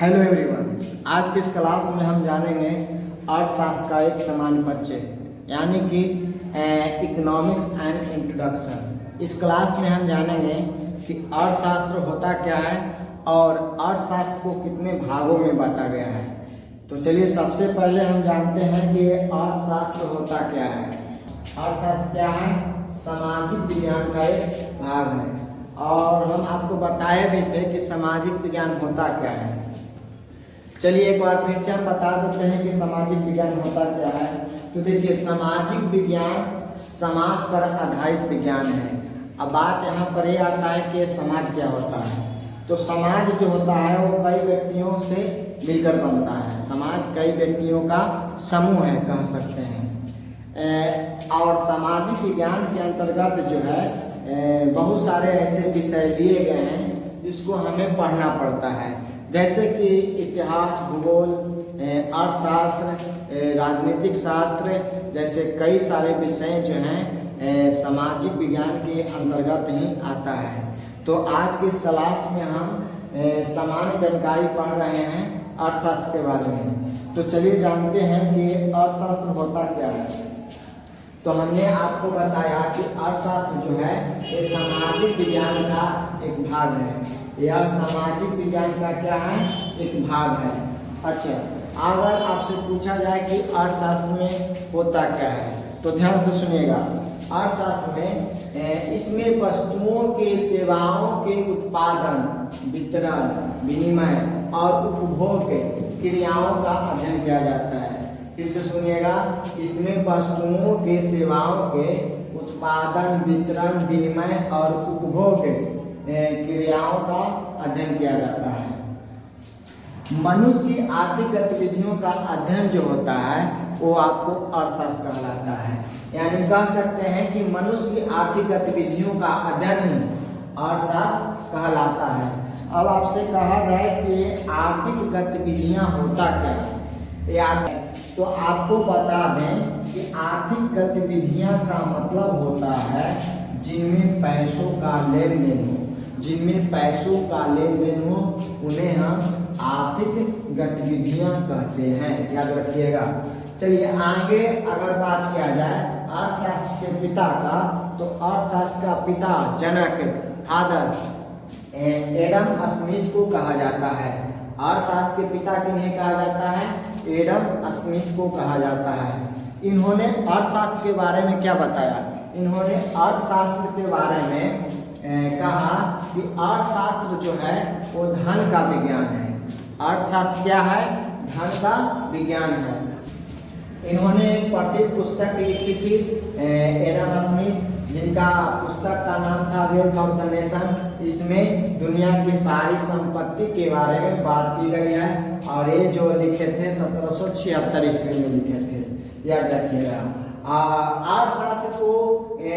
Hello everyone, आज की इस क्लास में हम जानेंगे अर्थशास्त्र का एक सामान्य परिचय यानी कि इकोनॉमिक्स एंड इंट्रोडक्शन। इस क्लास में हम जानेंगे कि अर्थशास्त्र होता क्या है और अर्थशास्त्र को कितने भागों में बांटा गया है। तो चलिए सबसे पहले हम जानते हैं कि अर्थशास्त्र होता क्या है। अर्थशास्त्र क्या है? सामाजिक विज्ञान का एक भाग है और हम आपको बताए भी थे कि सामाजिक विज्ञान होता क्या है। चलिए एक बार फिर से हम बता देते हैं कि सामाजिक विज्ञान होता क्या है। तो देखिए, सामाजिक विज्ञान समाज पर आधारित विज्ञान है। अब बात यहाँ पर ये आता है कि समाज क्या होता है। तो समाज जो होता है वो कई व्यक्तियों से मिलकर बनता है। समाज कई व्यक्तियों का समूह है, कह सकते हैं। और सामाजिक विज्ञान के अंतर्गत जो है बहुत सारे ऐसे विषय लिए गए हैं जिसको हमें पढ़ना पड़ता है, जैसे कि इतिहास, भूगोल, अर्थशास्त्र, राजनीतिक शास्त्र जैसे कई सारे विषय जो हैं सामाजिक विज्ञान के अंतर्गत ही आता है। तो आज की इस क्लास में हम सामान्य जानकारी पढ़ रहे हैं अर्थशास्त्र के बारे में। तो चलिए जानते हैं कि अर्थशास्त्र होता क्या है। तो हमने आपको बताया कि अर्थशास्त्र जो है ये सामाजिक विज्ञान का एक भाग है। यह सामाजिक विज्ञान का क्या है? एक भाग है। अच्छा, अगर आपसे पूछा जाए कि अर्थशास्त्र में होता क्या है तो ध्यान से सुनिएगा। अर्थशास्त्र में इसमें वस्तुओं के, सेवाओं के उत्पादन, वितरण, विनिमय और उपभोग के क्रियाओं का अध्ययन किया जाता है। फिर से सुनिएगा, इसमें वस्तुओं के, सेवाओं के उत्पादन, वितरण, विनिमय और उपभोग क्रियाओं का अध्ययन किया जाता है। मनुष्य की आर्थिक गतिविधियों का अध्ययन जो होता है वो आपको अर्थशास्त्र कहलाता है। यानी कह सकते हैं कि मनुष्य की आर्थिक गतिविधियों का अध्ययन ही अर्थशास्त्र कहलाता है। अब आपसे कहा जाए कि आर्थिक गतिविधियां होता क्या है यार, तो आपको बता दें कि आर्थिक गतिविधियां का मतलब होता है जिनमें पैसों का लेन देन हो। जिनमें पैसों का लेन देन हो उन्हें हम आर्थिक गतिविधियां कहते हैं, याद रखिएगा। चलिए आगे अगर बात किया जाए अर्थशास्त्र के पिता का, तो अर्थशास्त्र का पिता, जनक, फादर एडम स्मिथ को कहा जाता है। अर्थशास्त्र के पिता किन्हें कहा जाता है? एडम स्मिथ को कहा जाता है। इन्होंने अर्थशास्त्र के बारे में क्या बताया? इन्होंने अर्थशास्त्र के बारे में कहा कि अर्थशास्त्र जो है वो धन का विज्ञान है। अर्थशास्त्र क्या है? धन का विज्ञान है। इन्होंने एक प्रसिद्ध पुस्तक लिखी थी एडम स्मिथ, जिनका पुस्तक का नाम था वेल्थ ऑफ द नेशन। इसमें दुनिया की सारी संपत्ति के बारे में बात की गई है और ये जो लिखे थे 1776 ईस्वी में लिखे थे, याद रखिएगा। अर्थशास्त्र को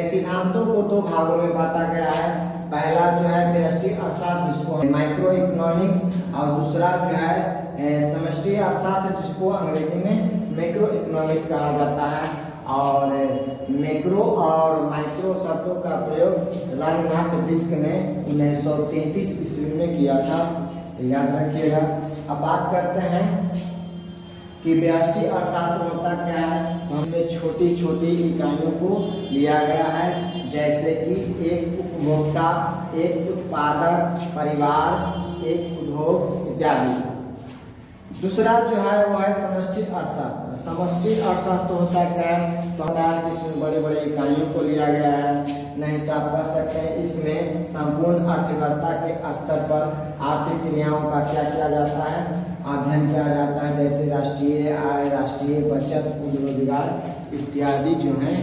सिद्धांतों को दो भागों में बांटा गया है। पहला जो है व्यष्टि अर्थशास्त्र जिसको माइक्रो इकोनॉमिक्स, और दूसरा जो है समष्टि अर्थशास्त्र जिसको अंग्रेजी में मैक्रो इकोनॉमिक्स कहा जाता है। और मैक्रो और माइक्रो शब्दों का प्रयोग रंगनाथ डिस्क ने 1933 ईस्वी में किया था, याद रखिएगा। अब बात करते हैं कि व्यष्टि अर्थशास्त्र होता क्या है। तो हमने छोटी छोटी इकाइयों को लिया गया है, जैसे कि एक उपभोक्ता, एक उत्पादक, परिवार, एक उद्योग इत्यादि। दूसरा जो है वो है समष्टि अर्थशास्त्र। समष्टि अर्थशास्त्र होता क्या है? तो होता है कि इसमें बड़े बड़े इकाइयों को लिया गया है। नहीं तो आप कह सकते हैं इसमें संपूर्ण अर्थव्यवस्था के स्तर पर आर्थिक क्रियाओं का क्या किया जाता है? अध्ययन किया जाता है, जैसे राष्ट्रीय आय, राष्ट्रीय बचत, रोजगार इत्यादि जो हैं